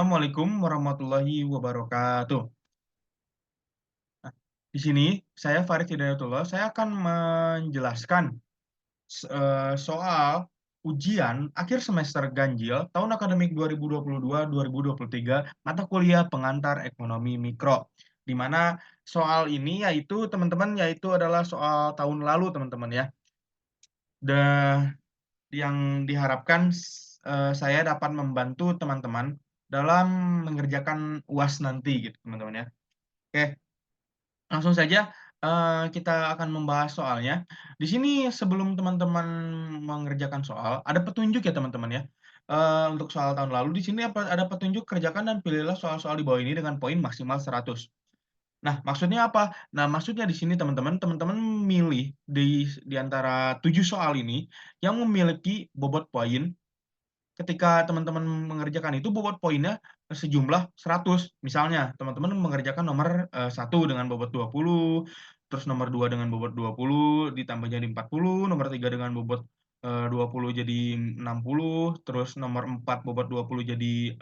Assalamualaikum warahmatullahi wabarakatuh. Nah, di sini saya Farid Hidayatullah, saya akan menjelaskan soal ujian akhir semester ganjil tahun akademik 2022-2023 mata kuliah pengantar ekonomi mikro. Di mana soal ini yaitu teman-teman yaitu adalah soal tahun lalu teman-teman ya. Dan yang diharapkan saya dapat membantu teman-teman dalam mengerjakan UAS nanti gitu teman-teman ya. Oke, langsung saja, kita akan membahas soalnya. Di sini sebelum teman-teman mengerjakan soal, ada petunjuk ya teman-teman ya. Untuk soal tahun lalu di sini ada petunjuk kerjakan dan pilihlah soal-soal di bawah ini dengan poin maksimal 100. Nah, maksudnya apa? Nah, maksudnya di sini teman-teman milih di antara 7 soal ini yang memiliki bobot poin. Ketika teman-teman mengerjakan itu bobot poinnya sejumlah 100. Misalnya teman-teman mengerjakan nomor, 1 dengan bobot 20, terus nomor 2 dengan bobot 20 ditambah jadi 40, nomor 3 dengan bobot, 20 jadi 60, terus nomor 4 bobot 20 jadi,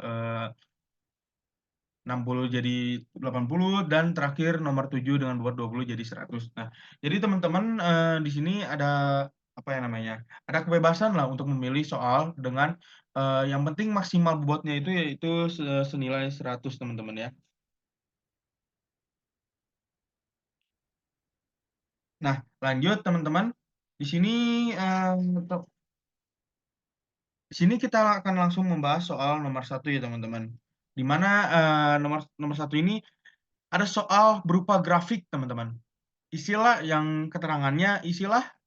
60 jadi 80, dan terakhir nomor 7 dengan bobot 20 jadi 100. Nah, jadi teman-teman, di sini ada, apa ya namanya, ada kebebasan lah untuk memilih soal dengan, yang penting maksimal bobotnya itu yaitu senilai 100 teman-teman ya. Nah, lanjut teman-teman, di sini, eee, te di sini kita akan langsung membahas soal nomor 1 ya teman-teman. Di mana, nomor nomor 1 ini ada soal berupa grafik teman-teman. Isilah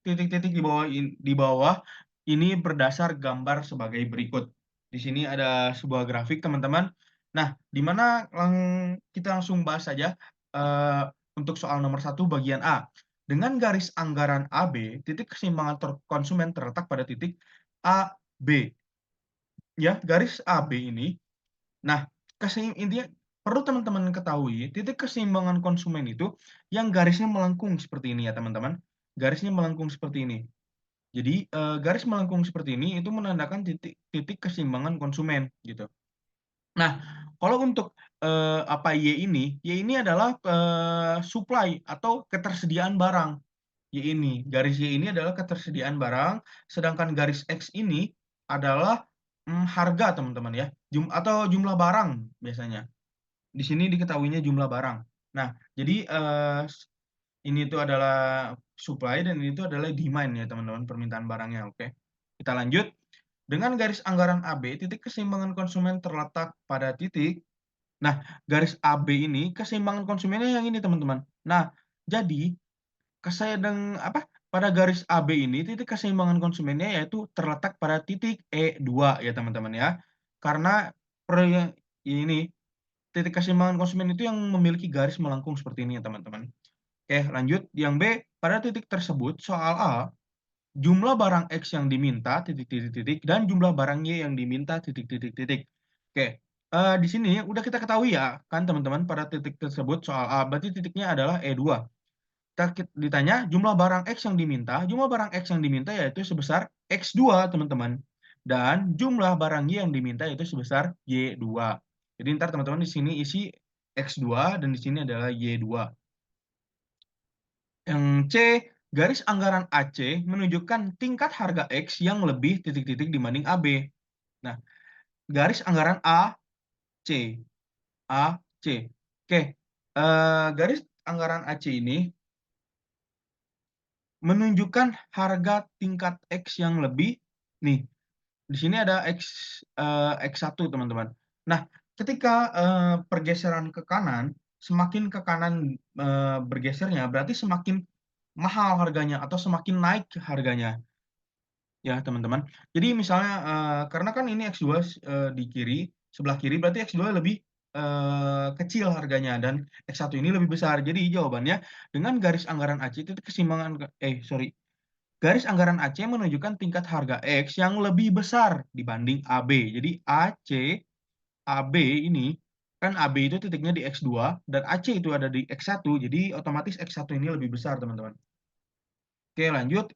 titik-titik di bawah ini berdasar gambar sebagai berikut. Di sini ada sebuah grafik teman-teman. Nah, di mana kita langsung bahas saja, eee, untuk soal nomor 1 bagian A. Dengan garis anggaran AB, titik keseimbangan konsumen terletak pada titik A, B. Ya, garis AB ini. Nah, intinya perlu teman-teman ketahui, titik keseimbangan konsumen itu yang garisnya melengkung seperti ini ya, teman-teman. Garisnya melengkung seperti ini. Jadi, garis melengkung seperti ini itu menandakan titik titik keseimbangan konsumen, gitu. Nah, kalau untuk, Y ini adalah, supply atau ketersediaan barang. Garis Y ini adalah ketersediaan barang, sedangkan garis X ini adalah, harga teman-teman ya, atau jumlah barang biasanya. Di sini diketahuinya jumlah barang. Nah, jadi, ini itu adalah supply dan ini itu adalah demand ya teman-teman, permintaan barangnya, oke. Kita lanjut, dengan garis anggaran AB, titik keseimbangan konsumen terletak pada titik. Nah, garis AB ini keseimbangan konsumennya yang ini teman-teman. Nah, jadi pada garis AB ini titik keseimbangan konsumennya yaitu terletak pada titik E2 ya teman-teman ya. Karena ini, titik keseimbangan konsumen itu yang memiliki garis melengkung seperti ini ya teman-teman. Oke lanjut, yang B, pada titik tersebut soal A, jumlah barang X yang diminta titik titik titik dan jumlah barang Y yang diminta titik titik titik. Oke, di sini udah kita ketahui ya kan teman-teman pada titik tersebut soal A, berarti titiknya adalah E2. Ditanya jumlah barang X yang diminta yaitu sebesar X2 teman-teman, dan jumlah barang Y yang diminta yaitu sebesar Y2. Jadi entar teman-teman di sini isi X2 dan di sini adalah Y2. Yang C, garis anggaran AC menunjukkan tingkat harga X yang lebih titik-titik dibanding AB. Nah, garis anggaran AC, AC. Oke, garis anggaran AC ini menunjukkan harga tingkat X yang lebih. Nih, di sini ada X1 teman-teman. Nah, ketika, pergeseran ke kanan, semakin ke kanan, bergesernya berarti semakin mahal harganya atau semakin naik harganya, ya teman-teman. Jadi misalnya, karena kan ini X2 di kiri, sebelah kiri berarti X2 lebih, kecil harganya dan X1 ini lebih besar. Jadi jawabannya dengan garis anggaran AC titik keseimbangan garis anggaran AC menunjukkan tingkat harga X yang lebih besar dibanding AB. Jadi AB ini, kan AB itu titiknya di X2 dan AC itu ada di X1, jadi otomatis X1 ini lebih besar, teman-teman. Oke, lanjut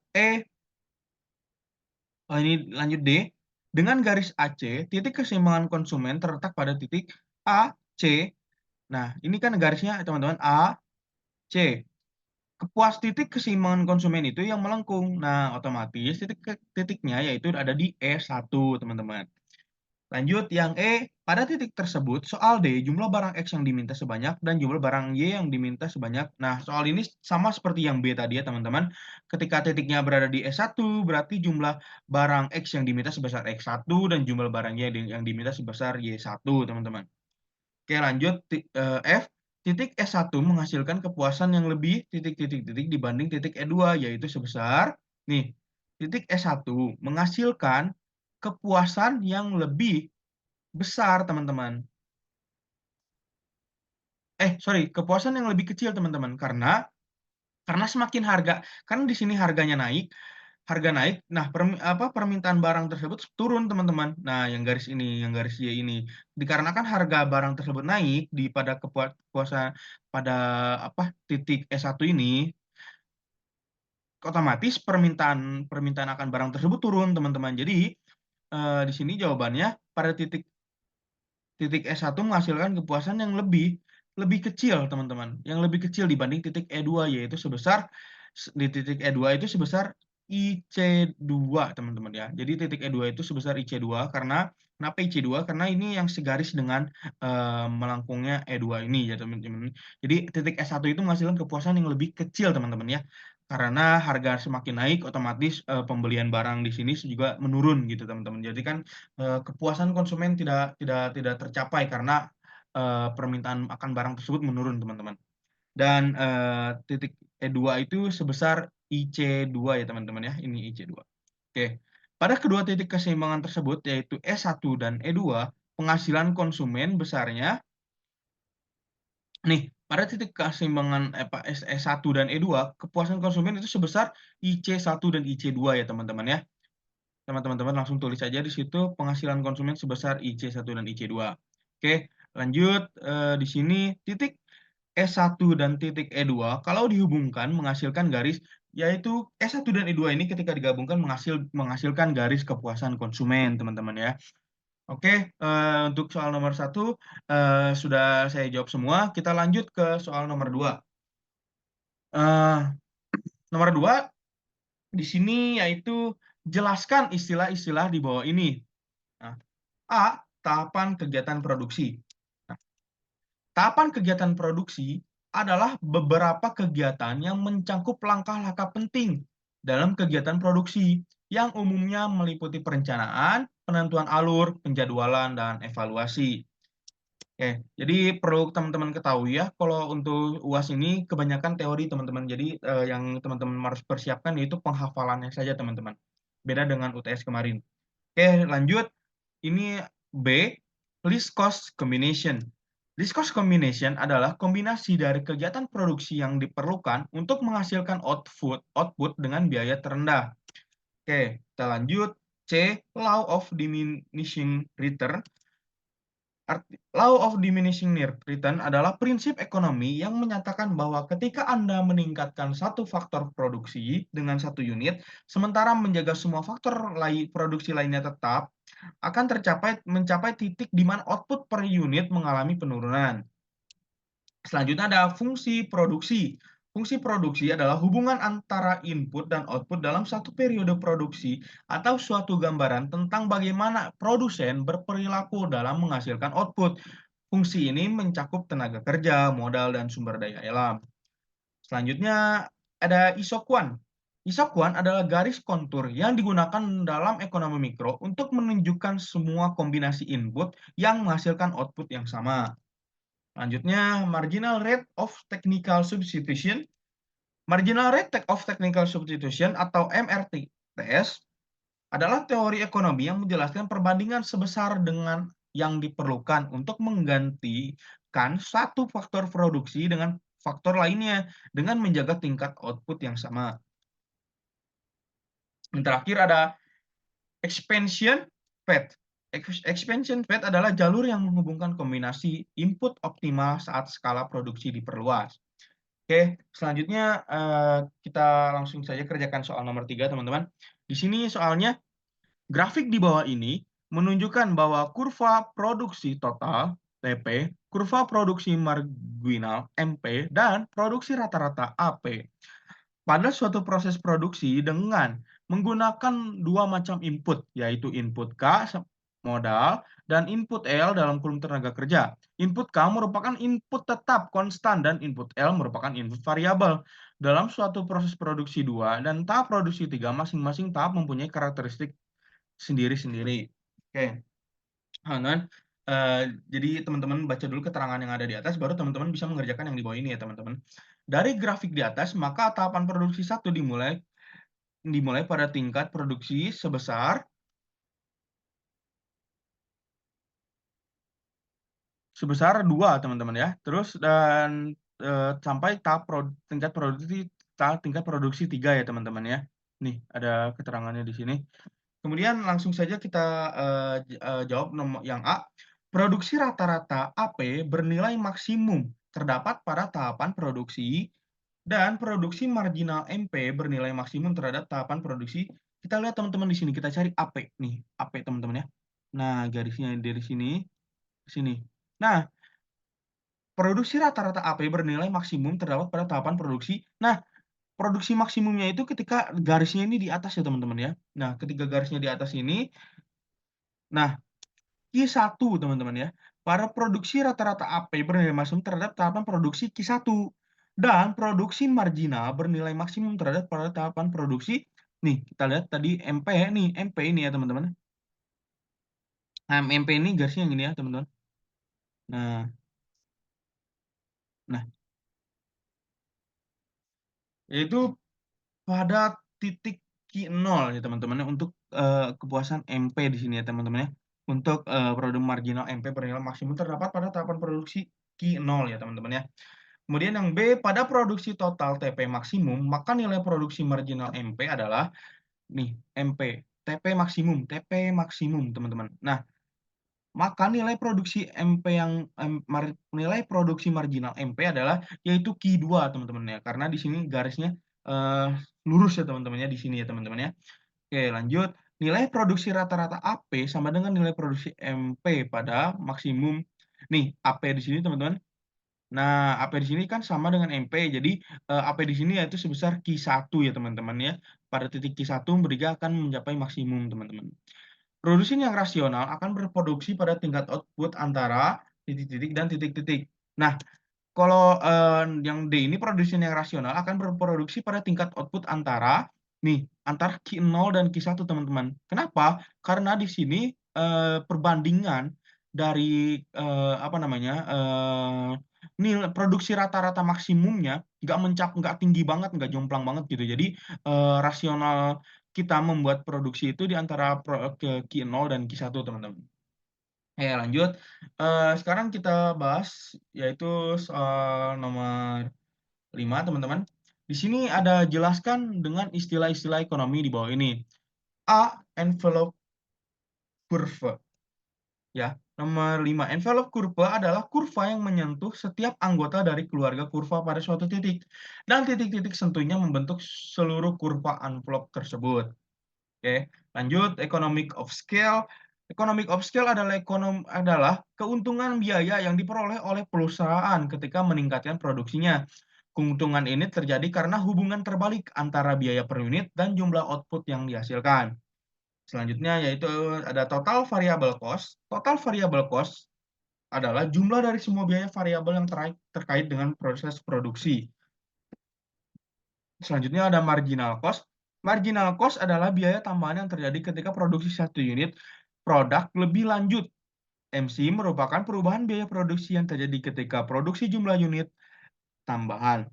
ini lanjut D. Dengan garis AC, titik keseimbangan konsumen terletak pada titik A, C. Nah, ini kan garisnya teman-teman A, C. Titik keseimbangan konsumen itu yang melengkung. Nah, otomatis titiknya yaitu ada di E1, teman-teman. Lanjut yang E, pada titik tersebut soal D jumlah barang X yang diminta sebanyak dan jumlah barang Y yang diminta sebanyak. Nah, soal ini sama seperti yang B tadi ya teman-teman. Ketika titiknya berada di E1 berarti jumlah barang X yang diminta sebesar X1 dan jumlah barang Y yang diminta sebesar Y1 teman-teman. Oke lanjut F, titik S1 menghasilkan kepuasan yang lebih titik-titik-titik dibanding titik E2 yaitu sebesar nih, titik S1 menghasilkan kepuasan yang lebih besar teman-teman. Kepuasan yang lebih kecil teman-teman karena semakin karena di sini harga naik, nah permintaan barang tersebut turun teman-teman. Nah yang garis ini, yang garis Y ini, dikarenakan harga barang tersebut naik pada kepuasan pada titik S1 ini, otomatis permintaan permintaan akan barang tersebut turun teman-teman. Jadi di sini jawabannya pada titik titik S1 menghasilkan kepuasan yang lebih lebih kecil, teman-teman. Yang lebih kecil dibanding titik E2, yaitu sebesar di titik E2 itu sebesar IC2, teman-teman ya. Jadi titik E2 itu sebesar IC2 karena kenapa IC2? Karena ini yang segaris dengan melengkungnya E2 ini ya, teman-teman. Jadi titik S1 itu menghasilkan kepuasan yang lebih kecil, teman-teman ya. Karena harga semakin naik, otomatis pembelian barang di sini juga menurun gitu, teman-teman. Jadi kan kepuasan konsumen tidak tercapai karena permintaan akan barang tersebut menurun, teman-teman. Dan titik E2 itu sebesar IC2 ya, teman-teman ya. Ini IC2. Oke. Pada kedua titik keseimbangan tersebut yaitu E1 dan E2, penghasilan konsumen besarnya nih, pada titik keseimbangan S1 dan E2, kepuasan konsumen itu sebesar IC1 dan IC2 ya, teman-teman ya. Teman-teman langsung tulis saja di situ penghasilan konsumen sebesar IC1 dan IC2. Oke, lanjut di sini titik E1 dan titik E2 kalau dihubungkan menghasilkan garis, yaitu E1 dan E2 ini ketika digabungkan menghasilkan garis kepuasan konsumen, teman-teman ya. Oke, untuk soal nomor 1 sudah saya jawab semua. Kita lanjut ke soal nomor 2. Nomor 2 di sini yaitu jelaskan istilah-istilah di bawah ini. Nah, A, tahapan kegiatan produksi. Nah, tahapan kegiatan produksi adalah beberapa kegiatan yang mencakup langkah-langkah penting dalam kegiatan produksi yang umumnya meliputi perencanaan, penentuan alur, penjadwalan, dan evaluasi. Oke, jadi perlu teman-teman ketahui ya, kalau untuk UAS ini kebanyakan teori teman-teman. Jadi yang teman-teman harus persiapkan yaitu penghafalannya saja teman-teman. Beda dengan UTS kemarin. Oke, lanjut. Ini B, list cost combination. List cost combination adalah kombinasi dari kegiatan produksi yang diperlukan untuk menghasilkan output dengan biaya terendah. Oke, kita lanjut. C, law of diminishing return. Law of diminishing return adalah prinsip ekonomi yang menyatakan bahwa ketika Anda meningkatkan satu faktor produksi dengan satu unit, sementara menjaga semua faktor produksi lainnya tetap, akan mencapai titik di mana output per unit mengalami penurunan. Selanjutnya ada fungsi produksi. Fungsi produksi adalah hubungan antara input dan output dalam satu periode produksi atau suatu gambaran tentang bagaimana produsen berperilaku dalam menghasilkan output. Fungsi ini mencakup tenaga kerja, modal, dan sumber daya alam. Selanjutnya ada isokuan. Isokuan adalah garis kontur yang digunakan dalam ekonomi mikro untuk menunjukkan semua kombinasi input yang menghasilkan output yang sama. Selanjutnya, marginal rate of technical substitution. Marginal rate of technical substitution atau MRTS adalah teori ekonomi yang menjelaskan perbandingan sebesar dengan yang diperlukan untuk menggantikan satu faktor produksi dengan faktor lainnya dengan menjaga tingkat output yang sama. Yang terakhir ada expansion path. Expansion path adalah jalur yang menghubungkan kombinasi input optimal saat skala produksi diperluas. Oke, selanjutnya kita langsung saja kerjakan soal nomor 3, teman-teman. Di sini soalnya Grafik di bawah ini menunjukkan bahwa kurva produksi total (TP), kurva produksi marginal (MP), dan produksi rata-rata (AP) pada suatu proses produksi dengan menggunakan dua macam input, yaitu input K modal dan input L dalam kurung tenaga kerja. Input K merupakan input tetap konstan dan input L merupakan input variabel. Dalam suatu proses produksi 2 dan tahap produksi 3, masing-masing tahap mempunyai karakteristik sendiri-sendiri. Oke, kan, jadi teman-teman baca dulu keterangan yang ada di atas, baru teman-teman bisa mengerjakan yang di bawah ini ya teman-teman. Dari grafik di atas, maka tahapan produksi 1 dimulai pada tingkat produksi sebesar 2 teman-teman ya. Terus dan, sampai tingkat produksi 3 ya teman-teman ya. Nih ada keterangannya di sini. Kemudian langsung saja kita, jawab yang A. Produksi rata-rata AP bernilai maksimum terdapat pada tahapan produksi dan produksi marginal MP bernilai maksimum terhadap tahapan produksi. Kita lihat teman-teman di sini, kita cari AP nih, AP teman-teman ya. Nah, garisnya dari sini ke sini. Nah, produksi rata-rata AP bernilai maksimum terdapat pada tahapan produksi. Nah, produksi maksimumnya itu ketika garisnya ini di atas ya teman-teman ya. Nah, ketika garisnya di atas ini, nah Q1 teman-teman ya. Para produksi rata-rata AP bernilai maksimum terhadap tahapan produksi Q1 dan produksi marginal bernilai maksimum terhadap pada tahapan produksi nih kita lihat tadi MP ini ya teman-teman. Nah, MP ini garisnya yang ini ya teman-teman. Nah, nah yaitu pada titik Q0 ya teman-teman ya untuk, kepuasan MP di sini ya teman-teman ya. Untuk, produk marginal MP bernilai maksimum terdapat pada tahapan produksi Q0 ya teman-teman ya. Kemudian yang B, pada produksi total TP maksimum, maka nilai produksi marginal MP adalah nih MP, TP maksimum teman-teman. Nah, maka nilai produksi MP yang nilai produksi marginal MP adalah yaitu Q2 teman-teman ya. Karena di sini garisnya, eee, lurus ya teman-teman ya, di sini ya teman-teman ya. Oke lanjut, nilai produksi rata-rata AP sama dengan nilai produksi MP pada maksimum. Nih AP di sini teman-teman. Nah, AP di sini kan sama dengan MP, jadi, AP di sini yaitu sebesar Q1 ya teman-teman ya. Pada titik Q1 Briga akan mencapai maksimum teman-teman. Produsen yang rasional akan berproduksi pada tingkat output antara titik-titik dan titik-titik. Nah, kalau, yang D ini produsen yang rasional akan berproduksi pada tingkat output antara Q0 dan Q1 teman-teman. Kenapa? Karena di sini, perbandingan dari, apa namanya, produksi rata-rata maksimumnya nggak tinggi banget, nggak jomplang banget gitu. Jadi, rasional kita membuat produksi itu di antara ke Q0 dan Q1 teman-teman. Oke lanjut, sekarang kita bahas yaitu soal nomor 5 teman-teman. Di sini ada jelaskan dengan istilah-istilah ekonomi di bawah ini. A, envelope curve ya. Nomor 5, envelope kurva adalah kurva yang menyentuh setiap anggota dari keluarga kurva pada suatu titik dan titik-titik sentuhnya membentuk seluruh kurva envelope tersebut. Oke, lanjut economic of scale. Economic of scale adalah keuntungan biaya yang diperoleh oleh perusahaan ketika meningkatkan produksinya. Keuntungan ini terjadi karena hubungan terbalik antara biaya per unit dan jumlah output yang dihasilkan. Selanjutnya yaitu ada total variable cost. Total variable cost adalah jumlah dari semua biaya variabel yang terkait dengan proses produksi. Selanjutnya ada marginal cost. Marginal cost adalah biaya tambahan yang terjadi ketika produksi satu unit produk lebih lanjut. MC merupakan perubahan biaya produksi yang terjadi ketika produksi jumlah unit tambahan.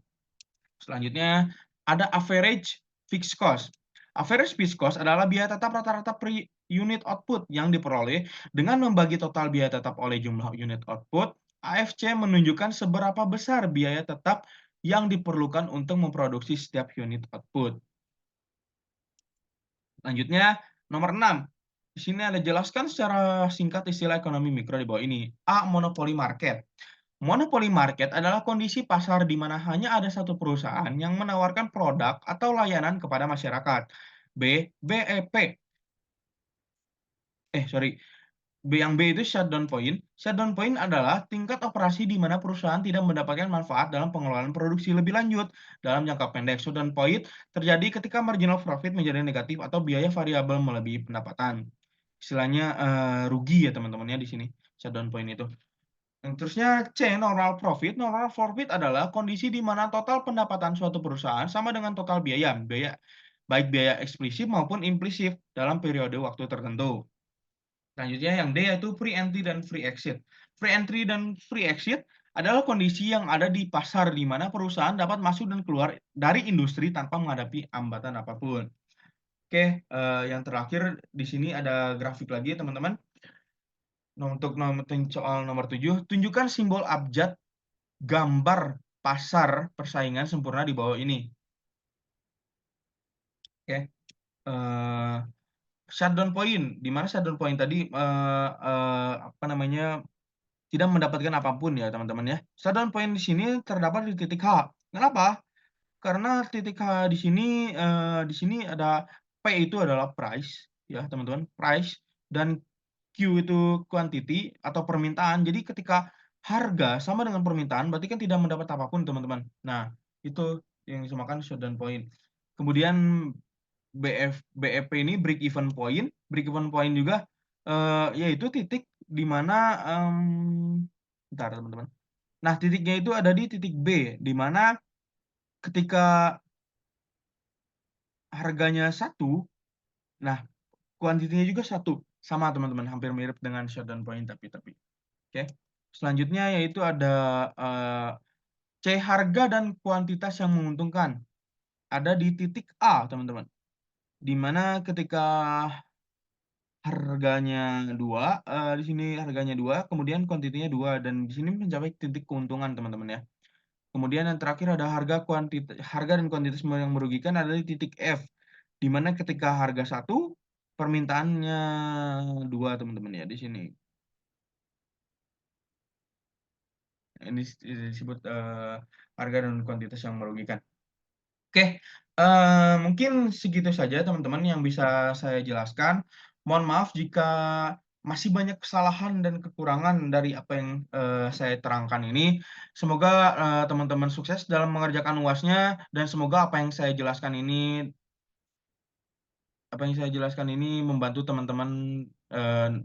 Selanjutnya ada average fixed cost. Average fixed cost adalah biaya tetap rata-rata per unit output yang diperoleh dengan membagi total biaya tetap oleh jumlah unit output. AFC menunjukkan seberapa besar biaya tetap yang diperlukan untuk memproduksi setiap unit output. Lanjutnya, nomor 6. Di sini ada jelaskan secara singkat istilah ekonomi mikro di bawah ini. A. Monopoly market. Monopoly market adalah kondisi pasar di mana hanya ada satu perusahaan yang menawarkan produk atau layanan kepada masyarakat. B. BEP. Sorry, yang B itu shutdown point. Shutdown point adalah tingkat operasi di mana perusahaan tidak mendapatkan manfaat dalam pengelolaan produksi lebih lanjut dalam jangka pendek. Shutdown point terjadi ketika marginal profit menjadi negatif atau biaya variabel melebihi pendapatan. Istilahnya rugi ya teman-teman ya di sini shutdown point itu. Yang terusnya C, normal profit. Normal profit adalah kondisi di mana total pendapatan suatu perusahaan sama dengan total biaya, baik biaya eksplisit maupun implisit dalam periode waktu tertentu. Selanjutnya yang D yaitu free entry dan free exit. Free entry dan free exit adalah kondisi yang ada di pasar di mana perusahaan dapat masuk dan keluar dari industri tanpa menghadapi hambatan apapun. Oke, yang terakhir di sini ada grafik lagi teman-teman. Nah, untuk soal nomor 7, tunjukkan simbol abjad gambar pasar persaingan sempurna di bawah ini. Oke, eee, shutdown point, di mana shutdown point tadi, apa namanya, tidak mendapatkan apapun ya teman-teman ya. Shutdown point di sini terdapat di titik H. Kenapa? Karena titik H di sini ada P itu adalah price ya teman-teman, price dan Q itu quantity atau permintaan. Jadi ketika harga sama dengan permintaan berarti kan tidak mendapat apapun teman-teman. Nah, itu yang disamakan shutdown point. Kemudian BEP ini break even point juga, yaitu titik di mana, bentar teman-teman. Nah, titiknya itu ada di titik B, di mana ketika harganya satu, nah kuantitinya juga satu, sama teman-teman, hampir mirip dengan shutdown point tapi. Oke. Selanjutnya yaitu ada, C, harga dan kuantitas yang menguntungkan. Ada di titik A, teman-teman. Di mana ketika harganya 2, di sini harganya 2, kemudian kuantitinya 2, dan di sini mencapai titik keuntungan, teman-teman ya. Kemudian yang terakhir ada harga dan kuantitas yang merugikan ada di titik F, di mana ketika harga 1, permintaannya 2, teman-teman ya, di sini. Ini disebut, harga dan kuantitas yang merugikan. Oke, mungkin segitu saja teman-teman yang bisa saya jelaskan. Mohon maaf jika masih banyak kesalahan dan kekurangan dari apa yang, saya terangkan ini. Semoga, teman-teman sukses dalam mengerjakan UAS-nya dan semoga apa yang saya jelaskan ini membantu teman-teman,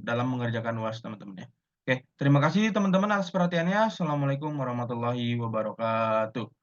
dalam mengerjakan UAS teman-teman ya. Oke, terima kasih teman-teman atas perhatiannya. Assalamualaikum warahmatullahi wabarakatuh.